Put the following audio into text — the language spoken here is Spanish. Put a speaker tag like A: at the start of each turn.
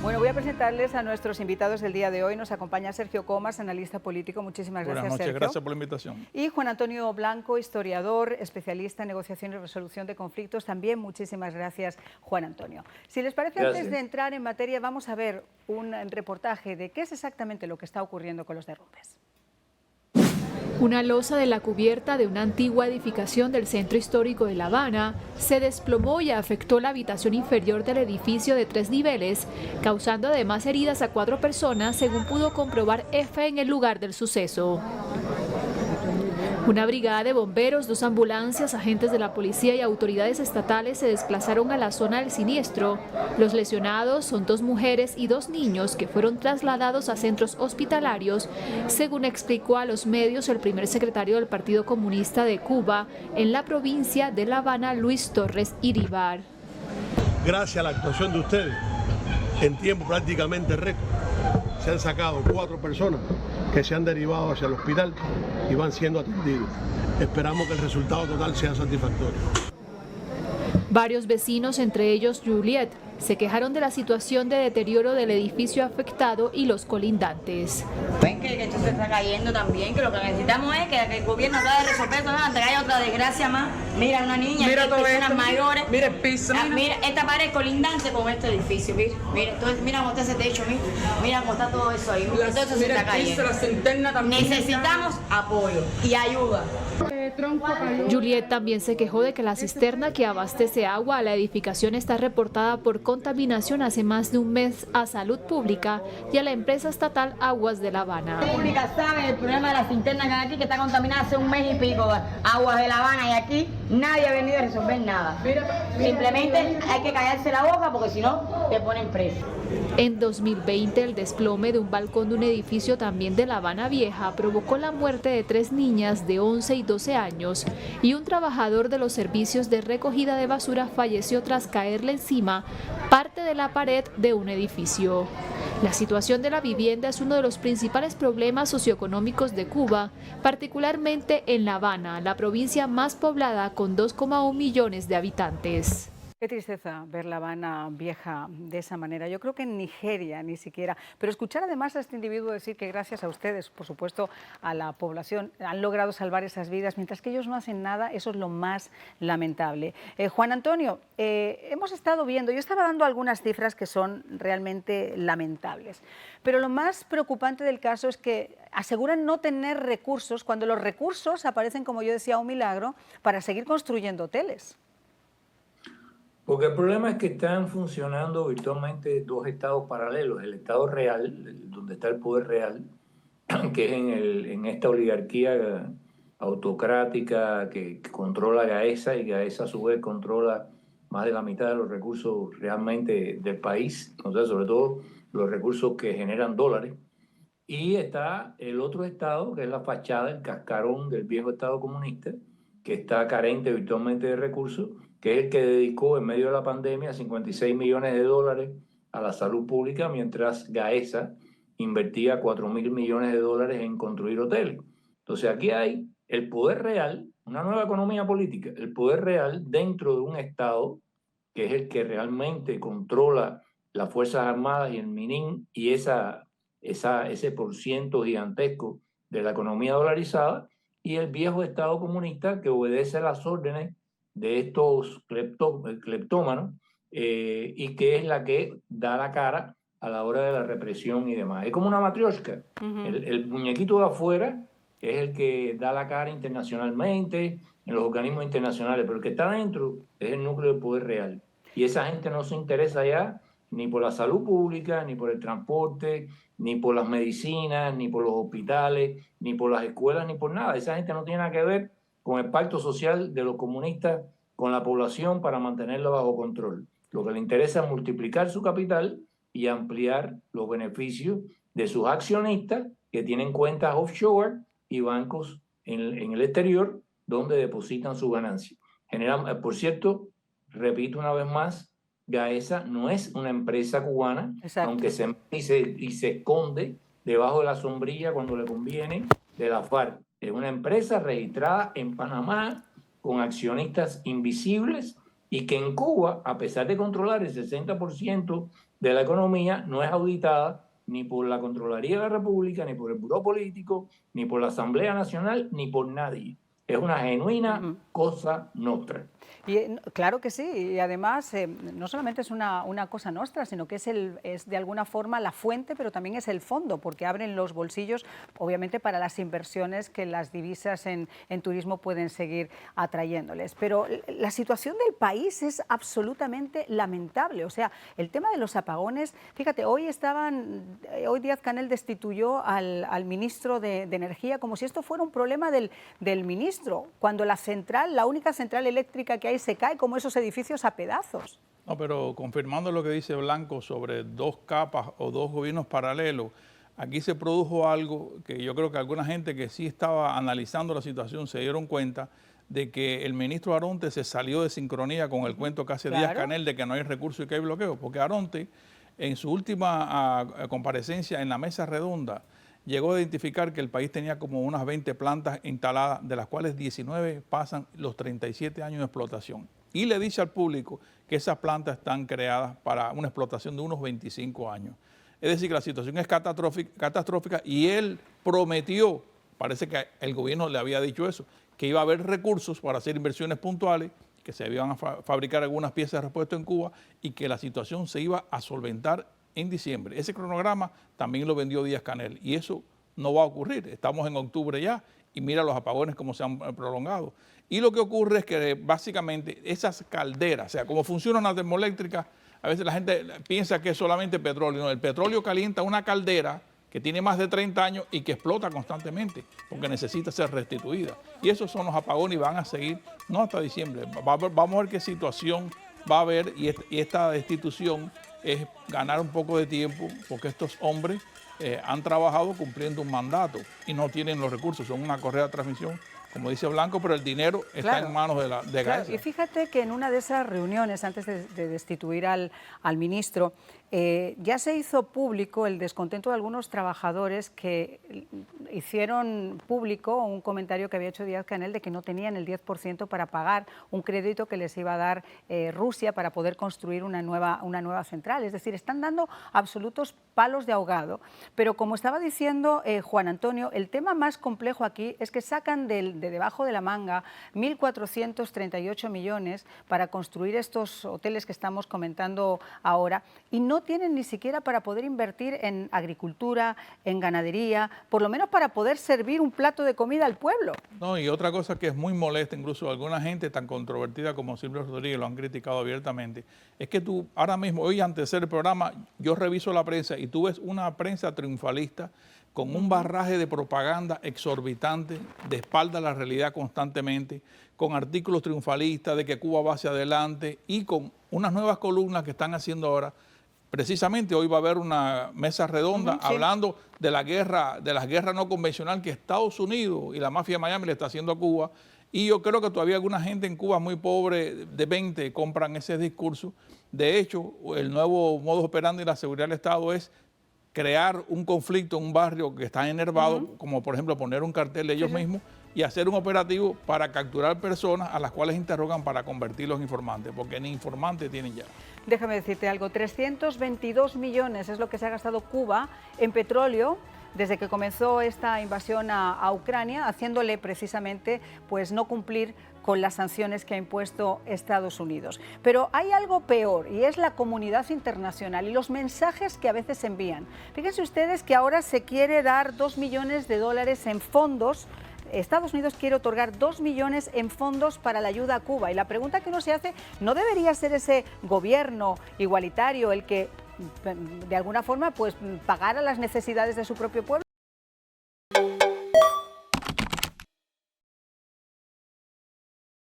A: Bueno, voy a presentarles a nuestros invitados del día de hoy. Nos acompaña Sergio Comas, analista político. Muchísimas gracias,
B: Buenas noches,
A: Sergio.
B: gracias por la invitación.
A: Y Juan Antonio Blanco, historiador, especialista en negociación y resolución de conflictos. También muchísimas gracias, Juan Antonio. Si les parece, antes de entrar en materia, vamos a ver un reportaje de qué es exactamente lo que está ocurriendo con los derrumbes.
C: Una losa de la cubierta de una antigua edificación del centro histórico de La Habana se desplomó y afectó la habitación inferior del edificio de 3 niveles, causando además heridas a 4 personas, según pudo comprobar EFE en el lugar del suceso. Una brigada de bomberos, 2 ambulancias, agentes de la policía y autoridades estatales se desplazaron a la zona del siniestro. Los lesionados son 2 mujeres y 2 niños que fueron trasladados a centros hospitalarios, según explicó a los medios el primer secretario del Partido Comunista de Cuba en la provincia de La Habana, Luis Torres Iribar.
D: Gracias a la actuación de ustedes, en tiempo prácticamente récord, se han sacado 4 personas que se han derivado hacia el hospital y van siendo atendidos. Esperamos que el resultado total sea satisfactorio.
C: Varios vecinos, entre ellos Juliet, se quejaron de la situación de deterioro del edificio afectado y los colindantes.
E: Ven que esto se está cayendo también, que lo que necesitamos es que el gobierno acabe de resolver todo, antes que haya otra desgracia más. Mira, una niña, mira personas mayores. Mira el piso. Mira esta pared colindante con este edificio, mira, entonces, mira cómo está ese techo, mira cómo está todo eso ahí. Todo eso se está cayendo. La cisterna también. Necesitamos apoyo y ayuda.
C: Juliet también se quejó de que la cisterna que abastece agua a la edificación está reportada por contaminación hace más de un mes a Salud Pública y a la empresa estatal Aguas de La Habana.
E: La pública sabe el problema de la cisterna que hay aquí, que está contaminada hace un mes y pico. Aguas de La Habana, y aquí nadie ha venido a resolver nada. Simplemente hay que callarse la boca porque si no te ponen preso.
C: En 2020, el desplome de un balcón de un edificio también de La Habana Vieja provocó la muerte de 3 niñas de 11 y 12 años y un trabajador de los servicios de recogida de basura falleció tras caerle encima parte de la pared de un edificio. La situación de la vivienda es uno de los principales problemas socioeconómicos de Cuba, particularmente en La Habana, la provincia más poblada con 2,1 millones de habitantes.
A: Qué tristeza ver La Habana Vieja de esa manera. Yo creo que en Nigeria ni siquiera. Pero escuchar además a este individuo decir que gracias a ustedes, por supuesto, a la población, han logrado salvar esas vidas, mientras que ellos no hacen nada, eso es lo más lamentable. Juan Antonio, hemos estado viendo, yo estaba dando algunas cifras que son realmente lamentables, pero lo más preocupante del caso es que aseguran no tener recursos, cuando los recursos aparecen, como yo decía, un milagro, para seguir construyendo hoteles.
F: Porque el problema es que están funcionando virtualmente 2 estados paralelos. El estado real, donde está el poder real, que es en esta oligarquía autocrática que controla Gaesa, y Gaesa a su vez controla más de la mitad de los recursos realmente del país, o sea, sobre todo los recursos que generan dólares. Y está el otro estado, que es la fachada, el cascarón del viejo estado comunista, que está carente virtualmente de recursos, que es el que dedicó en medio de la pandemia 56 millones de dólares a la salud pública, mientras Gaesa invertía 4.000 millones de dólares en construir hoteles. Entonces aquí hay el poder real, una nueva economía política, el poder real dentro de un Estado que es el que realmente controla las Fuerzas Armadas y el MININ y ese porciento gigantesco de la economía dolarizada, y el viejo Estado comunista que obedece las órdenes de estos cleptómanos y que es la que da la cara a la hora de la represión y demás. Es como una matrioshka. El muñequito de afuera es el que da la cara internacionalmente, en los organismos internacionales, pero el que está dentro es el núcleo del poder real. Y esa gente no se interesa ya ni por la salud pública, ni por el transporte, ni por las medicinas, ni por los hospitales, ni por las escuelas, ni por nada. Esa gente no tiene nada que ver con el pacto social de los comunistas con la población para mantenerla bajo control. Lo que le interesa es multiplicar su capital y ampliar los beneficios de sus accionistas que tienen cuentas offshore y bancos en el exterior donde depositan su ganancia. Por cierto, repito una vez más, Gaesa no es una empresa cubana, exacto, aunque se esconde debajo de la sombrilla cuando le conviene de la FARC. Es una empresa registrada en Panamá con accionistas invisibles y que en Cuba, a pesar de controlar el 60% de la economía no es auditada ni por la Contraloría de la República, ni por el Buró Político, ni por la Asamblea Nacional, ni por nadie. Es una genuina cosa nostra.
A: Y, claro que sí, y además no solamente es una cosa nostra, sino que es de alguna forma la fuente, pero también es el fondo, porque abren los bolsillos, obviamente, para las inversiones que las divisas en turismo pueden seguir atrayéndoles. Pero la situación del país es absolutamente lamentable. O sea, el tema de los apagones, fíjate, hoy Díaz-Canel destituyó al ministro de Energía como si esto fuera un problema del ministro, cuando la única central eléctrica que hay se cae como esos edificios a pedazos.
B: No, pero confirmando lo que dice Blanco sobre dos capas o dos gobiernos paralelos, aquí se produjo algo que yo creo que alguna gente que sí estaba analizando la situación se dieron cuenta de que el ministro Aronte se salió de sincronía con el cuento que hace Díaz-Canel de que no hay recursos y que hay bloqueo, porque Aronte en su última comparecencia en la mesa redonda llegó a identificar que el país tenía como unas 20 plantas instaladas, de las cuales 19 pasan los 37 años de explotación. Y le dice al público que esas plantas están creadas para una explotación de unos 25 años. Es decir, que la situación es catastrófica y él prometió, parece que el gobierno le había dicho eso, que iba a haber recursos para hacer inversiones puntuales, que se iban a fabricar algunas piezas de repuesto en Cuba y que la situación se iba a solventar en diciembre. Ese cronograma también lo vendió Díaz-Canel y eso no va a ocurrir. Estamos en octubre ya y mira los apagones cómo se han prolongado. Y lo que ocurre es que básicamente esas calderas, o sea, como funciona una termoeléctrica, a veces la gente piensa que es solamente petróleo. No, el petróleo calienta una caldera que tiene más de 30 años y que explota constantemente porque necesita ser restituida. Y esos son los apagones y van a seguir, no hasta diciembre. Vamos a ver qué situación va a haber y esta destitución es ganar un poco de tiempo porque estos hombres han trabajado cumpliendo un mandato y no tienen los recursos, son una correa de transmisión, como dice Blanco, pero el dinero está en manos de Gaesa.
A: Y fíjate que en una de esas reuniones, antes de destituir al ministro, ya se hizo público el descontento de algunos trabajadores que hicieron público un comentario que había hecho Díaz-Canel de que no tenían el 10% para pagar un crédito que les iba a dar Rusia para poder construir una nueva central. Es decir, están dando absolutos palos de ahogado. Pero como estaba diciendo Juan Antonio, el tema más complejo aquí es que sacan de debajo de la manga 1.438 millones para construir estos hoteles que estamos comentando ahora y no tienen ni siquiera para poder invertir en agricultura, en ganadería, por lo menos para poder servir un plato de comida al pueblo.
B: No, y otra cosa que es muy molesta, incluso alguna gente tan controvertida como Silvio Rodríguez lo han criticado abiertamente, es que tú ahora mismo, hoy antes de hacer el programa, yo reviso la prensa y tú ves una prensa triunfalista con un barraje de propaganda exorbitante, de espalda a la realidad constantemente, con artículos triunfalistas de que Cuba va hacia adelante y con unas nuevas columnas que están haciendo ahora. Precisamente hoy va a haber una mesa redonda hablando de las guerras no convencional que Estados Unidos y la mafia de Miami le está haciendo a Cuba. Y yo creo que todavía alguna gente en Cuba muy pobre de 20 compran ese discurso. De hecho, el nuevo modus operandi de la seguridad del Estado es crear un conflicto en un barrio que está enervado, como por ejemplo poner un cartel de ellos mismos y hacer un operativo para capturar personas a las cuales interrogan para convertirlos en informantes, porque ni informantes tienen ya.
A: Déjame decirte algo, 322 millones es lo que se ha gastado Cuba en petróleo desde que comenzó esta invasión a Ucrania, haciéndole precisamente pues no cumplir con las sanciones que ha impuesto Estados Unidos. Pero hay algo peor y es la comunidad internacional y los mensajes que a veces se envían. Fíjense ustedes que ahora se quiere dar $2 millones en fondos. Estados Unidos quiere otorgar 2 millones en fondos para la ayuda a Cuba y la pregunta que uno se hace, ¿no debería ser ese gobierno igualitario el que de alguna forma pues pagara las necesidades de su propio pueblo?